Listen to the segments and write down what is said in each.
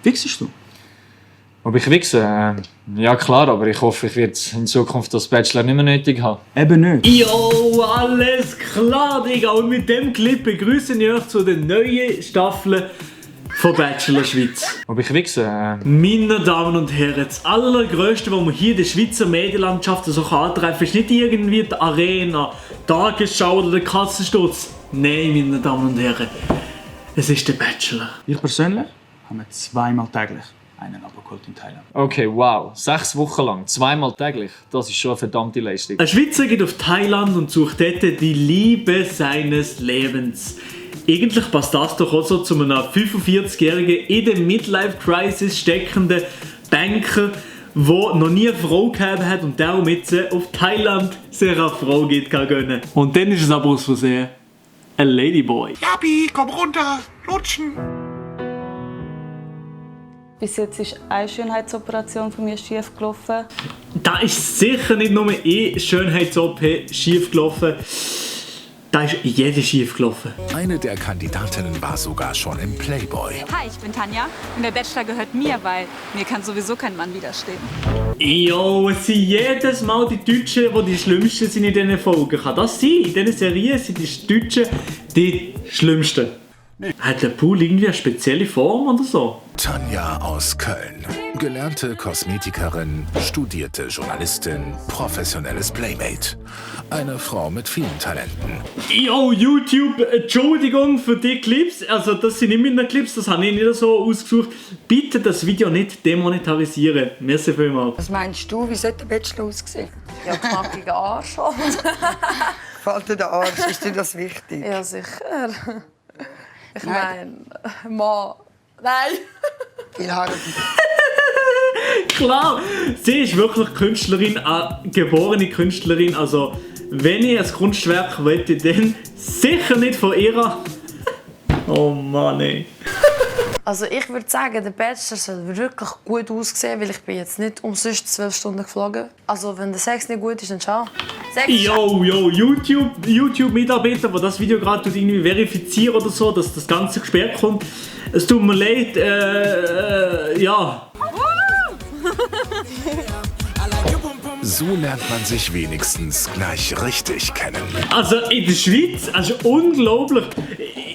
Wichsest du? Ob ich wichse? Ja klar, aber ich hoffe, ich werde in Zukunft das Bachelor nicht mehr nötig haben. Eben nicht. Jo, alles klar, Digga. Und mit dem Clip begrüße ich euch zu der neuen Staffel von Bachelor Schweiz. Ob ich wichse? Meine Damen und Herren, das Allergrößte, was man hier in der Schweizer Medienlandschaft so antreffen kann, ist nicht irgendwie die Arena, die Tagesschau oder der Kassensturz. Nein, meine Damen und Herren, es ist der Bachelor. Ich persönlich habe mir 2-mal täglich einen abgeholt in Thailand. Okay, wow. 6 Wochen lang, 2-mal täglich. Das ist schon eine verdammte Leistung. Ein Schweizer geht auf Thailand und sucht dort die Liebe seines Lebens. Eigentlich passt das doch auch so zu einem 45-jährigen, in der Midlife-Crisis steckenden Banker, der noch nie eine Frau gehabt hat und darum jetzt auf Thailand sich eine Frau geht gönnen. Und dann ist es aber aus Versehen ein Ladyboy. Gabi, komm runter, lutschen. Bis jetzt ist eine Schönheitsoperation von mir schief gelaufen. Da ist sicher nicht nur eine Schönheits-OP schief gelaufen. Da ist jede schief gelaufen. Eine der Kandidatinnen war sogar schon im Playboy. Hi, ich bin Tanja und der Bachelor gehört mir, weil mir kann sowieso kein Mann widerstehen. Jo, es sind jedes Mal die Deutschen, die Schlimmsten sind in diesen Folgen. Kann das sein? In diesen Serien sind die Deutschen die Schlimmsten. Hat der Pool irgendwie eine spezielle Form oder so? Tanja aus Köln. Gelernte Kosmetikerin, studierte Journalistin, professionelles Playmate. Eine Frau mit vielen Talenten. Jo, YouTube, Entschuldigung für die Clips. Also das sind nicht meine Clips, das habe ich nicht so ausgesucht. Bitte das Video nicht demonetarisieren. Merci vielmals. Was meinst du, wie sollte der Bachelor aussehen? Ja, knackiger Arsch halt. Gefällt dir der Arsch? Ist dir das wichtig? Ja, sicher. Ich meine, Mann. Nein. Viel Haare. Klar, sie ist wirklich Künstlerin, geborene Künstlerin. Also, wenn ich ein Kunstwerk wollte, dann sicher nicht von ihr. Oh Mann, ey. Also ich würde sagen, der Bachelor soll wirklich gut aussehen, weil ich bin jetzt nicht umsonst 12 Stunden geflogen. Also wenn der Sex nicht gut ist, dann schau. Yo, YouTube-Mitarbeiter, der das Video gerade irgendwie verifizieren oder so, dass das Ganze gesperrt kommt. Es tut mir leid, ja. So lernt man sich wenigstens gleich richtig kennen. Also in der Schweiz, also unglaublich,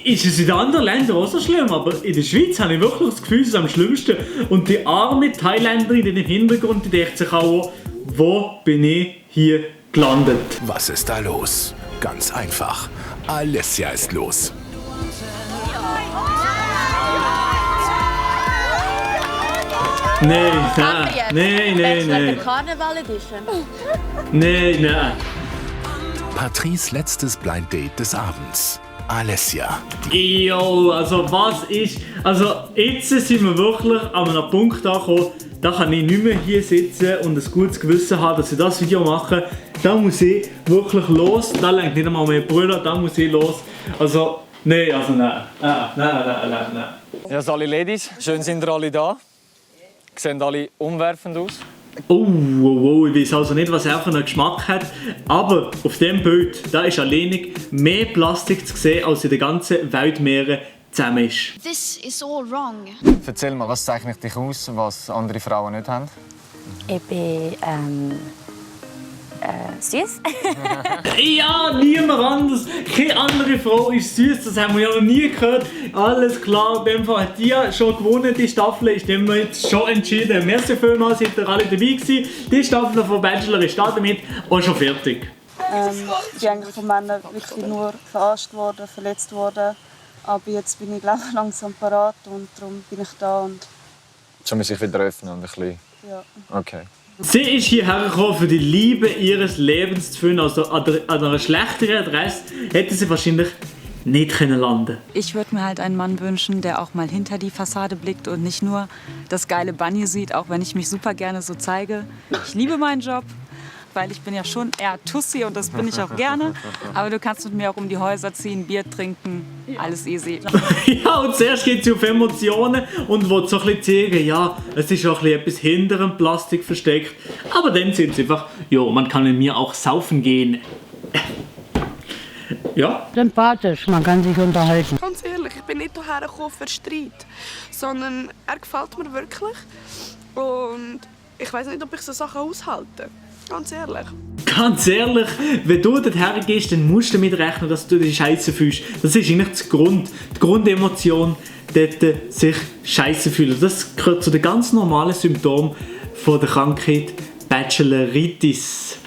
ist es in den anderen Ländern auch so schlimm, aber in der Schweiz habe ich wirklich das Gefühl, es ist am schlimmsten. Und die arme Thailänderin in dem Hintergrund, die denkt sich auch, wo bin ich hier gelandet? Was ist da los? Ganz einfach. Alessia ist los. Nein. Karneval Edition. Nein. Patrice letztes Blind Date des Abends. Alessia. Jo, also was ist... Also jetzt sind wir wirklich an einem Punkt angekommen, da kann ich nicht mehr hier sitzen und ein gutes Gewissen haben, dass ich das Video mache. Da muss ich wirklich los. Da lenkt nicht einmal mehr Brüder, da muss ich los. Also, nein. Ja, also alle Ladies, schön sind ihr alle da. Sehen alle umwerfend aus. Oh, ich weiß also nicht, was er für einen Geschmack hat. Aber auf dem Bild, da ist alleinig mehr Plastik zu sehen, als in den ganzen Weltmeeren zusammen ist. This is all wrong. Erzähl mal, was zeichnet dich aus, was andere Frauen nicht haben? Ich bin süß. Ja, niemand anders. Keine andere Frau ist süß, das haben wir ja noch nie gehört. Alles klar, in dem Fall hat die schon gewonnen, die Staffel ist dem wir jetzt schon entschieden. Merci vielmals, seid ihr alle dabei gewesen. Die Staffel von Bachelor ist damit auch schon fertig. Ich bin eigentlich von Männern wirklich nur verarscht worden, verletzt worden. Aber jetzt bin ich langsam parat und darum bin ich da. Und Schon muss ich wieder öffnen und ein bisschen... ja. Okay. Sie ist hierher gekommen, für die Liebe ihres Lebens zu finden. Also an einer schlechteren Adresse hätte sie wahrscheinlich nicht landen können. Ich würde mir halt einen Mann wünschen, der auch mal hinter die Fassade blickt und nicht nur das geile Bunny sieht, auch wenn ich mich super gerne so zeige. Ich liebe meinen Job, weil ich bin ja schon eher Tussi und das bin ich auch gerne. Aber du kannst mit mir auch um die Häuser ziehen, Bier trinken, alles easy. Ja, und zuerst geht es auf Emotionen und will so ein bisschen zeigen, ja, es ist auch etwas hinter dem Plastik versteckt. Aber dann sind sie einfach, ja, man kann mit mir auch saufen gehen. Ja. Sympathisch, man kann sich unterhalten. Ganz ehrlich, ich bin nicht hierher gekommen für Streit, sondern er gefällt mir wirklich. Und ich weiß nicht, ob ich so Sachen aushalte. Ganz ehrlich. Ganz ehrlich, wenn du dorthin gehst, dann musst du damit rechnen, dass du dich scheiße fühlst. Das ist eigentlich die Grundemotion, dort sich scheiße fühlen. Das gehört zu den ganz normalen Symptomen von der Krankheit Bacheloritis.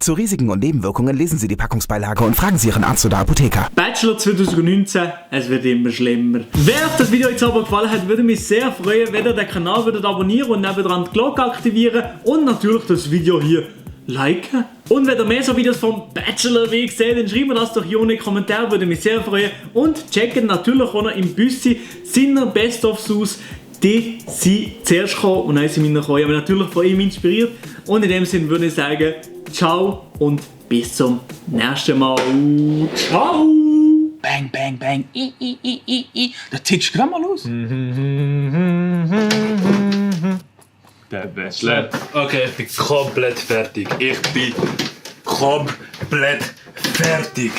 Zu Risiken und Nebenwirkungen lesen Sie die Packungsbeilage und fragen Sie Ihren Arzt oder Apotheker. Bachelor 2019, es wird immer schlimmer. Wer euch das Video jetzt aber gefallen hat, würde mich sehr freuen, wenn ihr den Kanal würdet abonnieren und nebenan die Glocke aktivieren und natürlich das Video hier liken. Und wenn ihr mehr so Videos vom Bachelor-Weg seht, dann schreibt mir das doch hier unten in die Kommentare, würde mich sehr freuen. Und checkt natürlich auch noch im Büssi seine Best-ofs aus. Die sind zuerst gekommen und dann sind wir noch gekommen. Ich habe mich natürlich von ihm inspiriert. Und in dem Sinne würde ich sagen, ciao und bis zum nächsten Mal. Ciao! Bang, bang, bang. Da tickst du gerade mal los. Der Bachelor. Okay, ich bin komplett fertig. Ich bin komplett fertig.